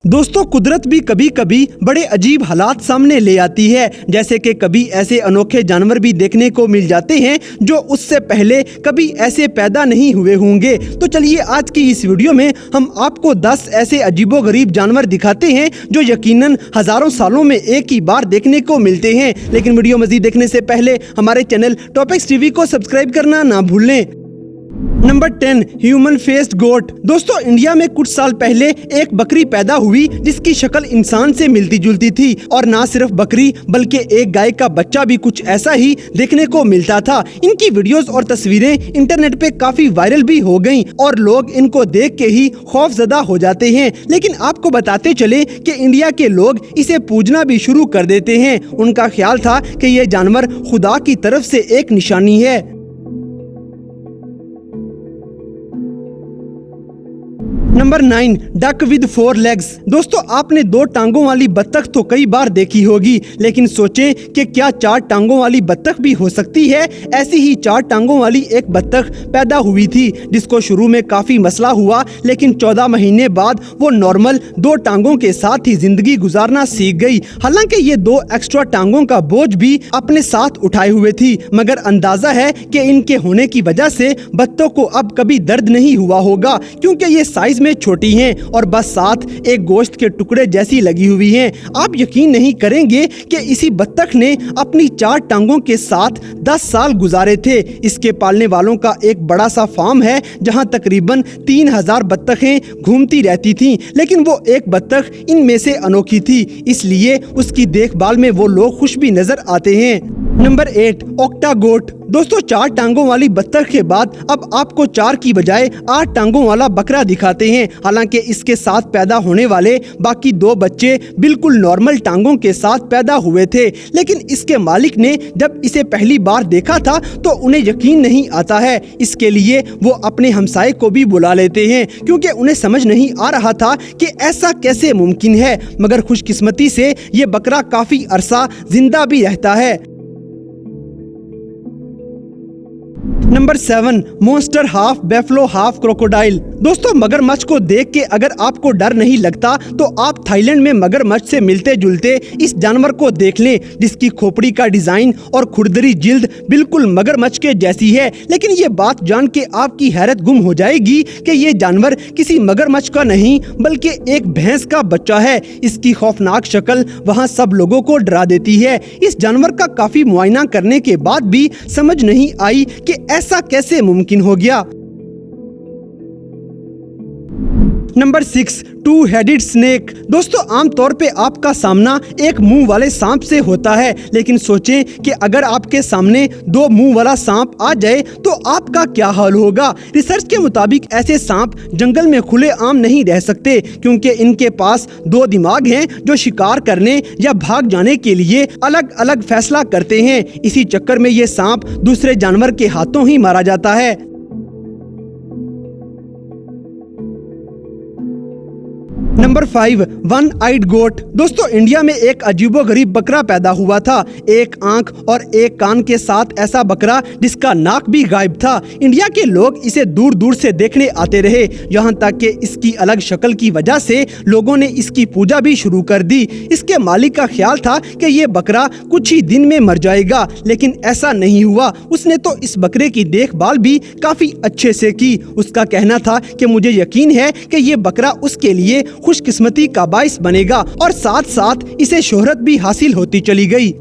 दोस्तों, कुदरत भी कभी कभी बड़े अजीब हालात सामने ले आती है। जैसे कि कभी ऐसे अनोखे जानवर भी देखने को मिल जाते हैं जो उससे पहले कभी ऐसे पैदा नहीं हुए होंगे। तो चलिए आज की इस वीडियो में हम आपको 10 ऐसे अजीबोगरीब जानवर दिखाते हैं जो यकीनन हजारों सालों में एक ही बार देखने को मिलते हैं। लेकिन वीडियो मजीद देखने से पहले हमारे चैनल टॉपिक्स टीवी को सब्सक्राइब करना ना भूलें। नंबर 10, ह्यूमन फेस्ड गोट। दोस्तों, इंडिया में कुछ साल पहले एक बकरी पैदा हुई जिसकी शक्ल इंसान से मिलती जुलती थी, और ना सिर्फ बकरी बल्कि एक गाय का बच्चा भी कुछ ऐसा ही देखने को मिलता था। इनकी वीडियोस और तस्वीरें इंटरनेट पे काफी वायरल भी हो गईं और लोग इनको देख के ही खौफजदा हो जाते हैं। लेकिन आपको बताते चले कि इंडिया के लोग इसे पूजना भी शुरू कर देते हैं। उनका ख्याल था कि ये जानवर खुदा की तरफ से एक निशानी है। Number 9, duck with 4 legs. दोस्तों, आपने 2 टांगों वाली बत्तख तो कई बार देखी होगी, लेकिन सोचें कि क्या 4 टांगों वाली बत्तख भी हो सकती है। ऐसी ही 4 टांगों वाली एक बत्तख पैदा हुई थी जिसको शुरू में काफी मसला हुआ, लेकिन 14 महीने बाद वो नॉर्मल 2 टांगों के साथ ही जिंदगी गुजारना सीख गई। हालांकि ये 2 एक्स्ट्रा टांगों का बोझ भी अपने साथ उठाए हुए थी, मगर अंदाजा है कि इनके होने की वजह से बत्तख को अब कभी दर्द नहीं हुआ होगा, क्योंकि ये साइज में छोटी हैं और बस साथ एक गोश्त के टुकड़े जैसी लगी हुई हैं। आप यकीन नहीं करेंगे कि इसी बत्तख ने अपनी 4 टांगों के साथ 10 साल गुजारे थे। इसके पालने वालों का एक बड़ा सा फार्म है जहां तकरीबन 3000 बत्तखें घूमती रहती थीं, लेकिन वो एक बत्तख इनमें से अनोखी थी, इसलिए उसकी देखभाल में वो लोग खुश भी नजर आते हैं। नंबर 8, ऑक्टागोट। दोस्तों, 4 टांगों वाली बत्तख के बाद अब आपको 4 की बजाय 8 टांगों वाला बकरा दिखाते हैं। हालांकि इसके साथ पैदा होने वाले बाकी 2 बच्चे बिल्कुल नॉर्मल टांगों के साथ पैदा हुए थे, लेकिन इसके मालिक ने जब इसे पहली बार देखा था तो उन्हें यकीन नहीं आता है। इसके लिए वो अपने हमसाये को भी बुला लेते हैं, क्योंकि उन्हें समझ नहीं आ रहा था कि ऐसा कैसे मुमकिन है। मगर खुशकिस्मती से ये बकरा काफी अरसा जिंदा भी रहता है। Number 7, monster half buffalo half crocodile. दोस्तों, मगरमच्छ को देख के अगर आपको डर नहीं लगता तो आप थाईलैंड में मगरमच्छ से मिलते जुलते इस जानवर को देख लें, जिसकी खोपड़ी का डिजाइन और खुरदरी जिल्द बिल्कुल मगरमच्छ के जैसी है। लेकिन ये बात जान के आपकी हैरत गुम हो जाएगी कि ये जानवर किसी मगरमच्छ का नहीं बल्कि एक भैंस का बच्चा है। इसकी खौफनाक शक्ल वहाँ सब लोगों को डरा देती है। इस जानवर का काफी मुआयना करने के बाद भी समझ नहीं आई कि ऐसा कैसे मुमकिन हो गया। Number 6, two headed snake. दोस्तों, आमतौर पे आपका सामना एक मुंह वाले सांप से होता है, लेकिन सोचें कि अगर आपके सामने 2 मुंह वाला सांप आ जाए तो आपका क्या हाल होगा। रिसर्च के मुताबिक ऐसे सांप जंगल में खुले आम नहीं रह सकते, क्योंकि इनके पास 2 दिमाग हैं जो शिकार करने या भाग जाने के लिए अलग अलग फैसला करते हैं। इसी चक्कर में ये सांप दूसरे जानवर के हाथों ही मारा जाता है। नंबर 5, 1-आइड गोट। दोस्तों, इंडिया में एक अजीबोगरीब बकरा पैदा हुआ था, एक आंख और एक कान के साथ ऐसा बकरा जिसका नाक भी गायब था। इंडिया के लोग इसे दूर दूर से देखने आते रहे, यहाँ तक कि इसकी अलग शक्ल की वजह से लोगों ने इसकी पूजा भी शुरू कर दी। इसके मालिक का ख्याल था कि ये बकरा कुछ ही दिन में मर जाएगा, लेकिन ऐसा नहीं हुआ। उसने तो इस बकरे की देखभाल भी काफी अच्छे से की। उसका कहना था कि मुझे यकीन है कि ये बकरा उसके लिए खुशकिस्मती का बाइस बनेगा, और साथ साथ इसे शोहरत भी हासिल होती चली गई।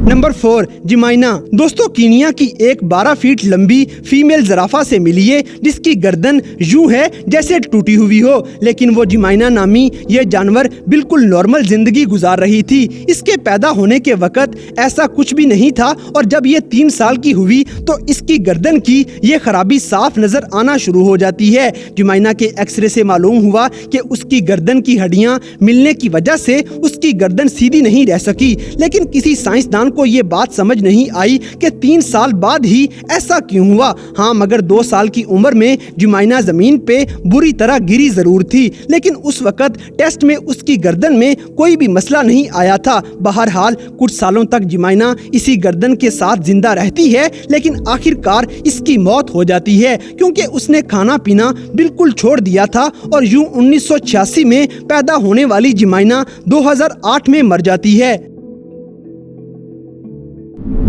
नंबर 4, जिमाइना। दोस्तों, कीनिया की एक 12 फीट लंबी फीमेल ज़राफ़ा से मिली है जिसकी गर्दन यूं है जैसे टूटी हुई हो, लेकिन वो जिमाइना नामी ये जानवर बिल्कुल नॉर्मल जिंदगी गुजार रही थी। इसके पैदा होने के वक्त ऐसा कुछ भी नहीं था, और जब ये 3 साल की हुई तो इसकी गर्दन की ये खराबी साफ नजर आना शुरू हो जाती है। जिमाइना के एक्सरे से मालूम हुआ कि उसकी गर्दन की हड्डियां मिलने की वजह से उसकी गर्दन सीधी नहीं रह सकी, लेकिन किसी साइंसदान को ये बात समझ नहीं आई कि 3 साल बाद ही ऐसा क्यों हुआ। हाँ, मगर 2 साल की उम्र में जुमैना जमीन पे बुरी तरह गिरी जरूर थी, लेकिन उस वक्त टेस्ट में उसकी गर्दन में कोई भी मसला नहीं आया था। बहरहाल कुछ सालों तक जुमैना इसी गर्दन के साथ जिंदा रहती है, लेकिन आखिरकार इसकी मौत हो जाती है क्योंकि उसने खाना पीना बिल्कुल छोड़ दिया था और यूं 1986 में पैदा होने वाली जुमैना 2008 में मर जाती है।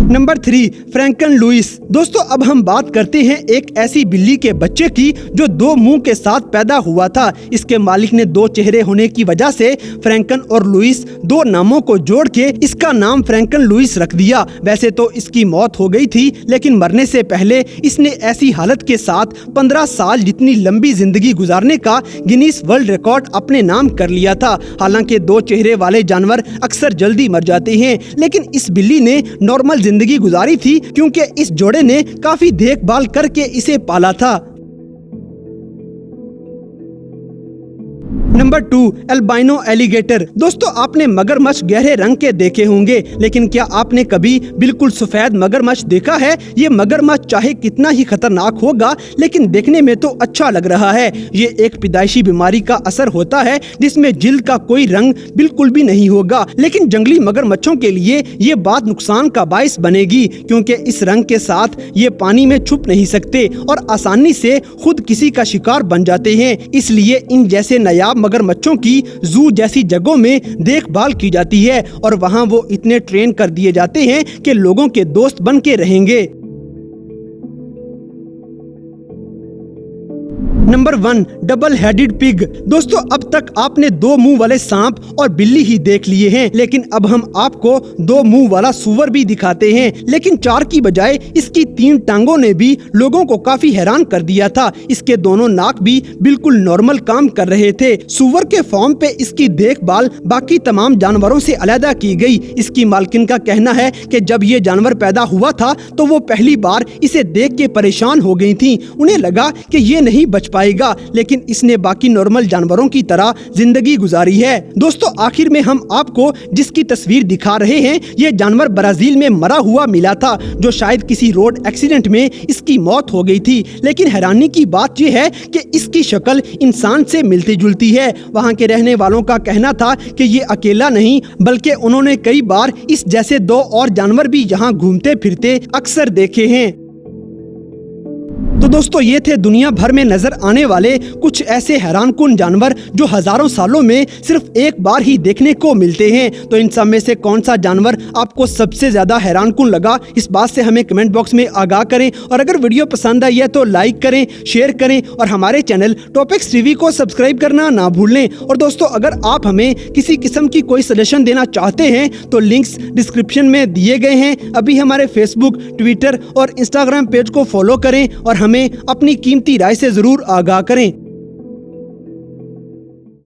नंबर 3, फ्रैंकन लुइस। दोस्तों, अब हम बात करते हैं एक ऐसी बिल्ली के बच्चे की जो 2 मुंह के साथ पैदा हुआ था। इसके मालिक ने 2 चेहरे होने की वजह से फ्रैंकन और लुइस 2 नामों को जोड़ के इसका नाम फ्रैंकन लुइस रख दिया। वैसे तो इसकी मौत हो गई थी, लेकिन मरने से पहले इसने ऐसी हालत के साथ 15 साल जितनी लंबी जिंदगी गुजारने का गिनीज वर्ल्ड रिकॉर्ड अपने नाम कर लिया था। हालांकि 2 चेहरे वाले जानवर अक्सर जल्दी मर जाते हैं, लेकिन इस बिल्ली ने नॉर्मल जिंदगी गुजारी थी क्योंकि इस जोड़े ने काफी देखभाल करके इसे पाला था। Number 2, albino alligator. दोस्तों, आपने मगरमच्छ गहरे रंग के देखे होंगे, लेकिन क्या आपने कभी बिल्कुल सफेद मगरमच्छ देखा है? ये मगरमच्छ चाहे कितना ही खतरनाक होगा, लेकिन देखने में तो अच्छा लग रहा है। ये एक पैदाइशी बीमारी का असर होता है जिसमें जिल्द का कोई रंग बिल्कुल भी नहीं होगा, लेकिन जंगली मगरमच्छों के लिए ये बात नुकसान का बाइस बनेगी क्योंकि इस रंग के साथ ये पानी में छुप नहीं सकते और आसानी से खुद किसी का शिकार बन जाते हैं। इसलिए इन जैसे नायाब मगरमच्छों की जू जैसी जगहों में देखभाल की जाती है और वहां वो इतने ट्रेन कर दिए जाते हैं कि लोगों के दोस्त बन के रहेंगे। Number 1, double headed pig. दोस्तों, अब तक आपने 2 मुंह वाले सांप और बिल्ली ही देख लिए हैं, लेकिन अब हम आपको 2 मुंह वाला सूअर भी दिखाते हैं, लेकिन 4 की बजाय इसकी 3 टांगों ने भी लोगों को काफी हैरान कर दिया था। इसके दोनों नाक भी बिल्कुल नॉर्मल काम कर रहे थे। सूअर के फॉर्म पे इसकी देखभाल बाकी तमाम जानवरों से अलग की गई। इसकी मालकिन का कहना है कि जब ये जानवर पैदा हुआ था तो वो पहली बार इसे देख के परेशान हो गई थी। उन्हें लगा कि ये नहीं बच पाएगा, लेकिन इसने बाकी नॉर्मल जानवरों की तरह जिंदगी गुजारी है। दोस्तों, आखिर में हम आपको जिसकी तस्वीर दिखा रहे हैं, ये जानवर ब्राजील में मरा हुआ मिला था, जो शायद किसी रोड एक्सीडेंट में इसकी मौत हो गई थी। लेकिन हैरानी की बात यह है कि इसकी शक्ल इंसान से मिलती जुलती है। वहाँ के रहने वालों का कहना था कि ये अकेला नहीं, बल्कि उन्होंने कई बार इस जैसे 2 और जानवर भी यहाँ घूमते फिरते अक्सर देखे हैं। तो दोस्तों, ये थे दुनिया भर में नजर आने वाले कुछ ऐसे हैरानकुन जानवर जो हजारों सालों में सिर्फ एक बार ही देखने को मिलते हैं। तो इन सब में से कौन सा जानवर आपको सबसे ज्यादा हैरानकुन लगा, इस बात से हमें कमेंट बॉक्स में आगाह करें। और अगर वीडियो पसंद आई है तो लाइक करें, शेयर करें और हमारे चैनल टॉपिक्स टीवी को सब्सक्राइब करना ना भूलें। और दोस्तों, अगर आप हमें किसी किस्म की कोई सजेशन देना चाहते हैं तो लिंक्स डिस्क्रिप्शन में दिए गए हैं। अभी हमारे फेसबुक, ट्विटर और इंस्टाग्राम पेज को फॉलो करें और हमें अपनी कीमती राय से जरूर आगाह करें।